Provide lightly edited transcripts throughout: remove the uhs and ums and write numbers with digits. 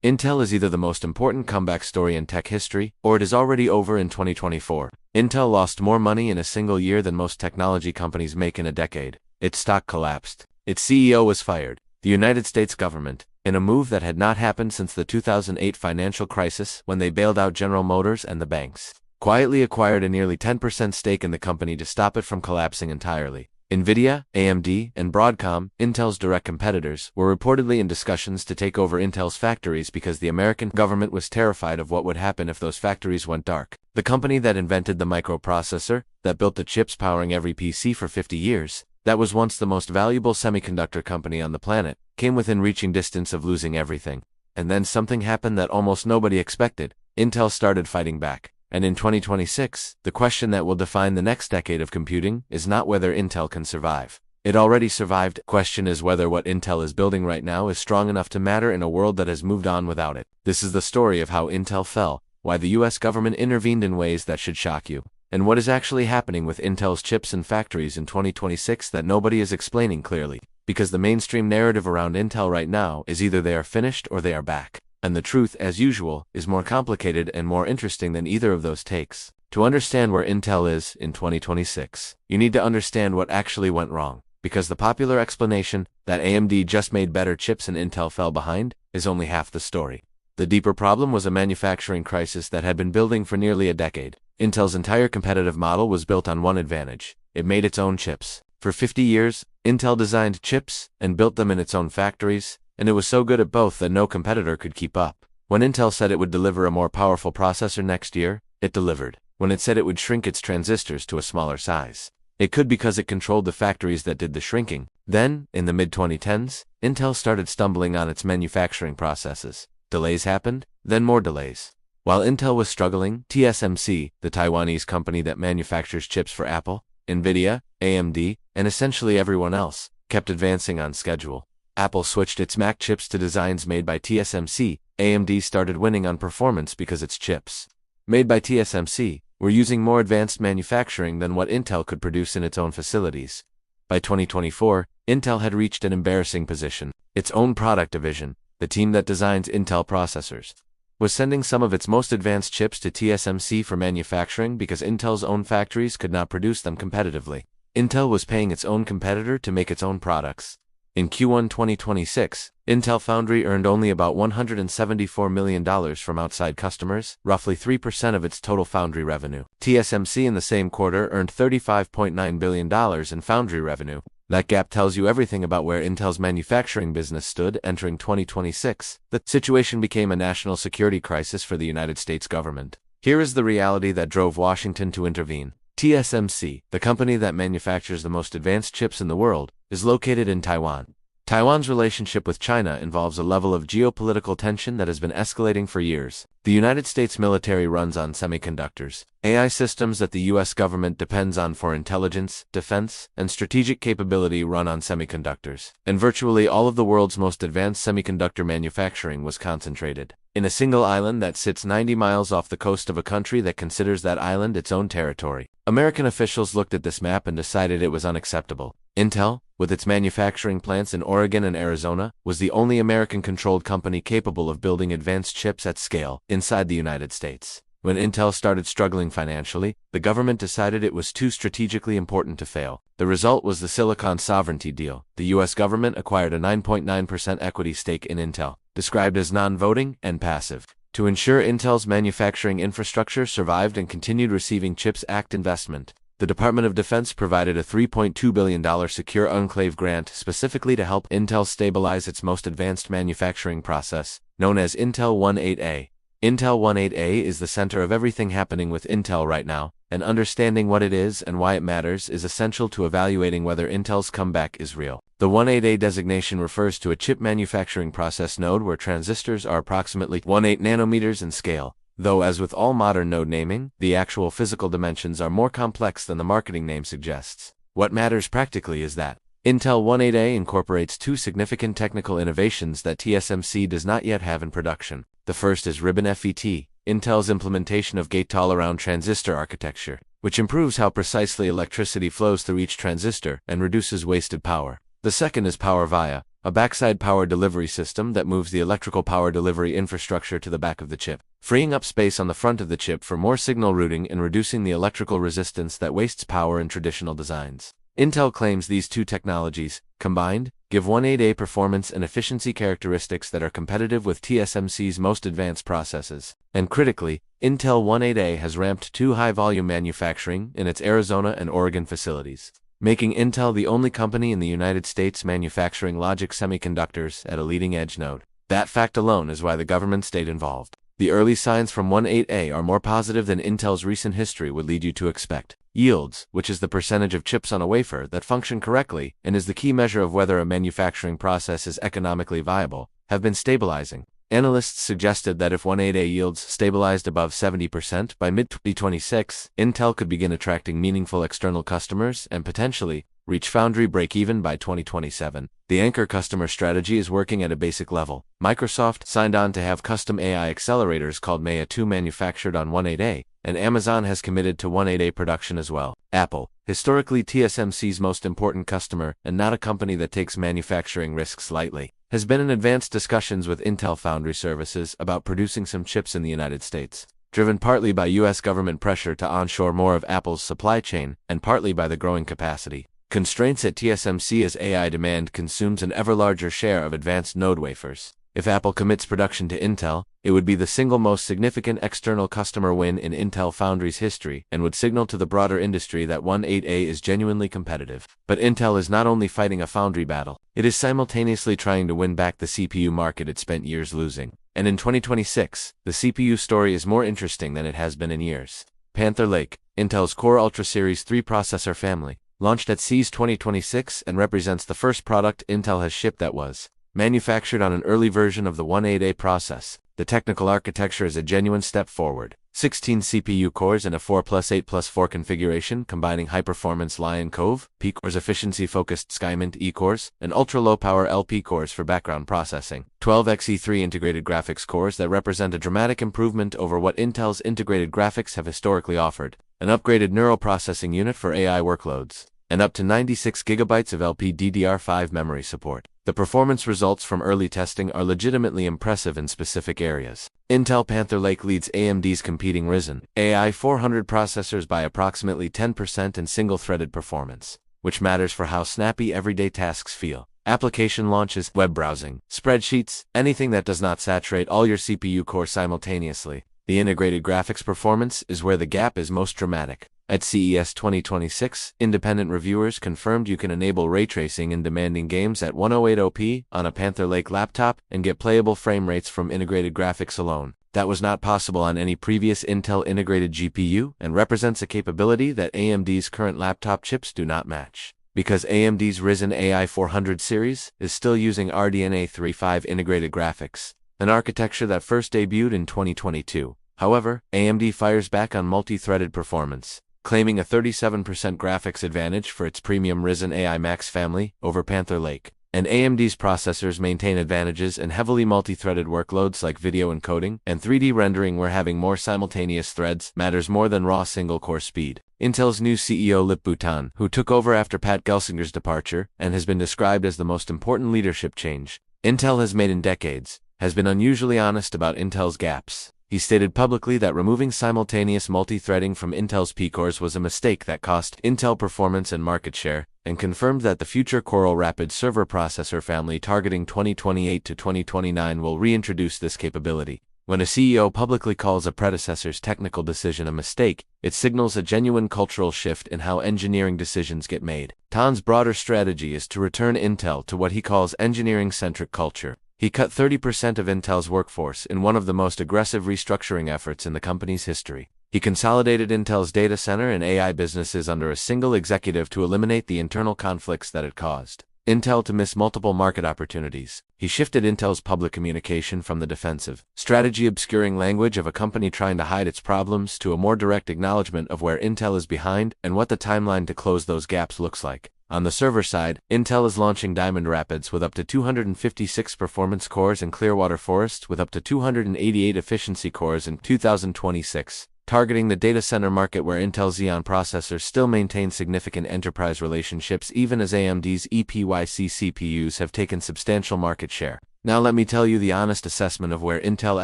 Intel is either the most important comeback story in tech history, or it is already over in 2024. Intel lost more money in a single year than most technology companies make in a decade. Its stock collapsed. Its CEO was fired. The United States government, in a move that had not happened since the 2008 financial crisis when they bailed out General Motors and the banks, quietly acquired a nearly 10% stake in the company to stop it from collapsing entirely. NVIDIA, AMD, and Broadcom, Intel's direct competitors, were reportedly in discussions to take over Intel's factories because the American government was terrified of what would happen if those factories went dark. The company that invented the microprocessor, that built the chips powering every PC for 50 years, that was once the most valuable semiconductor company on the planet, came within reaching distance of losing everything. And then something happened that almost nobody expected. Intel started fighting back. And in 2026, the question that will define the next decade of computing is not whether Intel can survive. It already survived. The question is whether what Intel is building right now is strong enough to matter in a world that has moved on without it. This is the story of how Intel fell, why the US government intervened in ways that should shock you, and what is actually happening with Intel's chips and factories in 2026 that nobody is explaining clearly. Because the mainstream narrative around Intel right now is either they are finished or they are back. And the truth, as usual, is more complicated and more interesting than either of those takes. To understand where Intel is in 2026, you need to understand what actually went wrong, because the popular explanation that AMD just made better chips and Intel fell behind is only half the story. The deeper problem was a manufacturing crisis that had been building for nearly a decade. Intel's entire competitive model was built on one advantage: it made its own chips. For 50 years, Intel designed chips and built them in its own factories, and it was so good at both that no competitor could keep up. When Intel said it would deliver a more powerful processor next year, it delivered. When it said it would shrink its transistors to a smaller size, it could because it controlled the factories that did the shrinking. Then, in the mid-2010s, Intel started stumbling on its manufacturing processes. Delays happened, then more delays. While Intel was struggling, TSMC, the Taiwanese company that manufactures chips for Apple, NVIDIA, AMD, and essentially everyone else, kept advancing on schedule. Apple switched its Mac chips to designs made by TSMC. AMD started winning on performance because its chips, made by TSMC, were using more advanced manufacturing than what Intel could produce in its own facilities. By 2024, Intel had reached an embarrassing position. Its own product division, the team that designs Intel processors, was sending some of its most advanced chips to TSMC for manufacturing because Intel's own factories could not produce them competitively. Intel was paying its own competitor to make its own products. In Q1 2026, Intel Foundry earned only about $174 million from outside customers, roughly 3% of its total Foundry revenue. TSMC in the same quarter earned $35.9 billion in Foundry revenue. That gap tells you everything about where Intel's manufacturing business stood entering 2026. The situation became a national security crisis for the United States government. Here is the reality that drove Washington to intervene. TSMC, the company that manufactures the most advanced chips in the world, is located in Taiwan. Taiwan's relationship with China involves a level of geopolitical tension that has been escalating for years. The United States military runs on semiconductors, AI systems that the U.S. government depends on for intelligence, defense, and strategic capability run on semiconductors. And virtually all of the world's most advanced semiconductor manufacturing was concentrated in a single island that sits 90 miles off the coast of a country that considers that island its own territory. American officials looked at this map and decided it was unacceptable. Intel, with its manufacturing plants in Oregon and Arizona, was the only American-controlled company capable of building advanced chips at scale inside the United States. When Intel started struggling financially, the government decided it was too strategically important to fail. The result was the Silicon Sovereignty Deal. The U.S. government acquired a 9.9% equity stake in Intel, described as non-voting and passive, to ensure Intel's manufacturing infrastructure survived and continued receiving CHIPS Act investment. The Department of Defense provided a $3.2 billion secure enclave grant specifically to help Intel stabilize its most advanced manufacturing process, known as Intel 18A. Intel 18A is the center of everything happening with Intel right now, and understanding what it is and why it matters is essential to evaluating whether Intel's comeback is real. The 18A designation refers to a chip manufacturing process node where transistors are approximately 18 nanometers in scale. Though as with all modern node naming, the actual physical dimensions are more complex than the marketing name suggests. What matters practically is that Intel 18A incorporates two significant technical innovations that TSMC does not yet have in production. The first is Ribbon FET, Intel's implementation of gate-all-around transistor architecture, which improves how precisely electricity flows through each transistor and reduces wasted power. The second is Power via, a backside power delivery system that moves the electrical power delivery infrastructure to the back of the chip, freeing up space on the front of the chip for more signal routing and reducing the electrical resistance that wastes power in traditional designs. Intel claims these two technologies, combined, give 18A performance and efficiency characteristics that are competitive with TSMC's most advanced processes. And critically, Intel 18A has ramped to high-volume manufacturing in its Arizona and Oregon facilities, making Intel the only company in the United States manufacturing logic semiconductors at a leading-edge node. That fact alone is why the government stayed involved. The early signs from 18A are more positive than Intel's recent history would lead you to expect. Yields, which is the percentage of chips on a wafer that function correctly and is the key measure of whether a manufacturing process is economically viable, have been stabilizing. Analysts suggested that if 18A yields stabilized above 70% by mid-2026, Intel could begin attracting meaningful external customers and potentially reach foundry break-even by 2027. The anchor customer strategy is working at a basic level. Microsoft signed on to have custom AI accelerators called Maya 2 manufactured on 18A, and Amazon has committed to 18A production as well. Apple, historically TSMC's most important customer and not a company that takes manufacturing risks lightly, has been in advanced discussions with Intel Foundry Services about producing some chips in the United States, driven partly by U.S. government pressure to onshore more of Apple's supply chain and partly by the growing capacity constraints at TSMC as AI demand consumes an ever larger share of advanced node wafers. If Apple commits production to Intel, it would be the single most significant external customer win in Intel Foundry's history and would signal to the broader industry that 18A is genuinely competitive. But Intel is not only fighting a foundry battle, it is simultaneously trying to win back the CPU market it spent years losing. And in 2026, the CPU story is more interesting than it has been in years. Panther Lake, Intel's Core Ultra Series 3 processor family, launched at CES 2026 and represents the first product Intel has shipped that was manufactured on an early version of the 18A process. The technical architecture is a genuine step forward. 16 CPU cores in a 4+8+4 configuration combining high-performance Lion Cove P-cores, efficiency-focused Skymint E-cores, and ultra-low-power LP cores for background processing. 12 Xe3 integrated graphics cores that represent a dramatic improvement over what Intel's integrated graphics have historically offered. An upgraded neural processing unit for AI workloads, and up to 96 GB of LPDDR5 memory support. The performance results from early testing are legitimately impressive in specific areas. Intel Panther Lake leads AMD's competing Ryzen AI 400 processors by approximately 10% in single-threaded performance, which matters for how snappy everyday tasks feel. Application launches, web browsing, spreadsheets, anything that does not saturate all your CPU cores simultaneously. The integrated graphics performance is where the gap is most dramatic. At CES 2026, independent reviewers confirmed you can enable ray tracing in demanding games at 1080p on a Panther Lake laptop and get playable frame rates from integrated graphics alone. That was not possible on any previous Intel integrated GPU and represents a capability that AMD's current laptop chips do not match. Because AMD's Ryzen AI 400 series is still using RDNA 3.5 integrated graphics, an architecture that first debuted in 2022. However, AMD fires back on multi-threaded performance, claiming a 37% graphics advantage for its premium Ryzen AI Max family over Panther Lake. And AMD's processors maintain advantages in heavily multi-threaded workloads like video encoding and 3D rendering, where having more simultaneous threads matters more than raw single-core speed. Intel's new CEO Lip Bhutan, who took over after Pat Gelsinger's departure and has been described as the most important leadership change Intel has made in decades, has been unusually honest about Intel's gaps. He stated publicly that removing simultaneous multi-threading from Intel's P-cores was a mistake that cost Intel performance and market share, and confirmed that the future Coral Rapid server processor family targeting 2028 to 2029 will reintroduce this capability. When a CEO publicly calls a predecessor's technical decision a mistake, it signals a genuine cultural shift in how engineering decisions get made. Tan's broader strategy is to return Intel to what he calls engineering-centric culture. He cut 30% of Intel's workforce in one of the most aggressive restructuring efforts in the company's history. He consolidated Intel's data center and AI businesses under a single executive to eliminate the internal conflicts that it caused Intel to miss multiple market opportunities. He shifted Intel's public communication from the defensive, strategy-obscuring language of a company trying to hide its problems to a more direct acknowledgement of where Intel is behind and what the timeline to close those gaps looks like. On the server side, Intel is launching Diamond Rapids with up to 256 performance cores and Clearwater Forest with up to 288 efficiency cores in 2026, targeting the data center market where Intel Xeon processors still maintain significant enterprise relationships even as AMD's EPYC CPUs have taken substantial market share. Now let me tell you the honest assessment of where Intel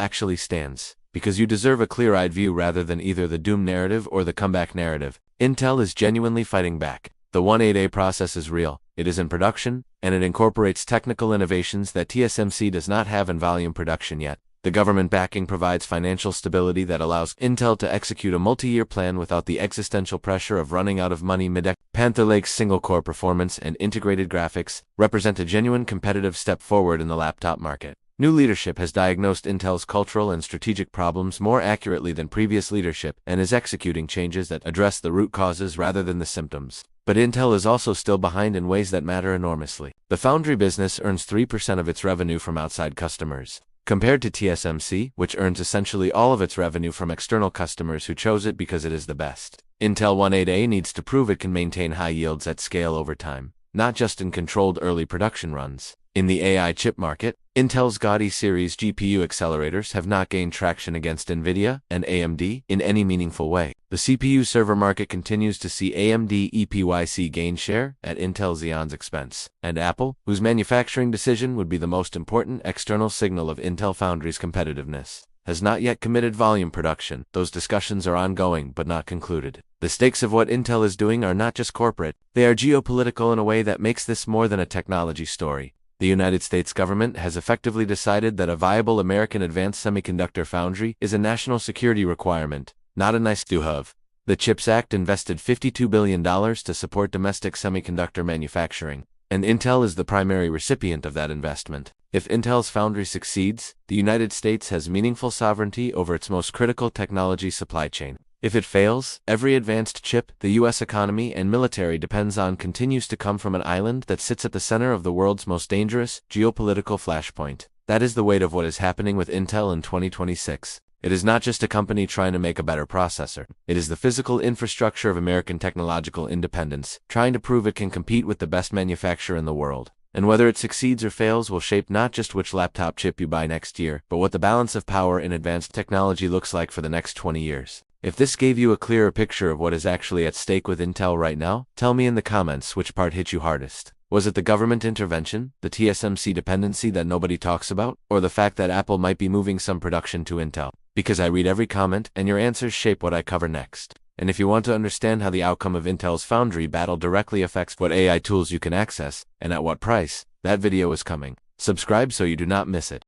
actually stands, because you deserve a clear-eyed view rather than either the doom narrative or the comeback narrative. Intel is genuinely fighting back. The 18A process is real, it is in production, and it incorporates technical innovations that TSMC does not have in volume production yet. The government backing provides financial stability that allows Intel to execute a multi-year plan without the existential pressure of running out of money mid-decade. Panther Lake's single-core performance and integrated graphics represent a genuine competitive step forward in the laptop market. New leadership has diagnosed Intel's cultural and strategic problems more accurately than previous leadership and is executing changes that address the root causes rather than the symptoms. But Intel is also still behind in ways that matter enormously. The Foundry business earns 3% of its revenue from outside customers, compared to TSMC, which earns essentially all of its revenue from external customers who chose it because it is the best. Intel 18A needs to prove it can maintain high yields at scale over time, not just in controlled early production runs. In the AI chip market, Intel's Gaudi series GPU accelerators have not gained traction against NVIDIA and AMD in any meaningful way. The CPU server market continues to see AMD EPYC gain share at Intel Xeon's expense, and Apple, whose manufacturing decision would be the most important external signal of Intel Foundry's competitiveness, has not yet committed volume production. Those discussions are ongoing but not concluded. The stakes of what Intel is doing are not just corporate, they are geopolitical in a way that makes this more than a technology story. The United States government has effectively decided that a viable American advanced semiconductor foundry is a national security requirement, not a nice-to-have. The CHIPS Act invested $52 billion to support domestic semiconductor manufacturing, and Intel is the primary recipient of that investment. If Intel's foundry succeeds, the United States has meaningful sovereignty over its most critical technology supply chain. If it fails, every advanced chip the U.S. economy and military depends on continues to come from an island that sits at the center of the world's most dangerous geopolitical flashpoint. That is the weight of what is happening with Intel in 2026. It is not just a company trying to make a better processor. It is the physical infrastructure of American technological independence, trying to prove it can compete with the best manufacturer in the world. And whether it succeeds or fails will shape not just which laptop chip you buy next year, but what the balance of power in advanced technology looks like for the next 20 years. If this gave you a clearer picture of what is actually at stake with Intel right now, tell me in the comments which part hit you hardest. Was it the government intervention, the TSMC dependency that nobody talks about, or the fact that Apple might be moving some production to Intel? Because I read every comment, and your answers shape what I cover next. And if you want to understand how the outcome of Intel's Foundry battle directly affects what AI tools you can access, and at what price, that video is coming. Subscribe so you do not miss it.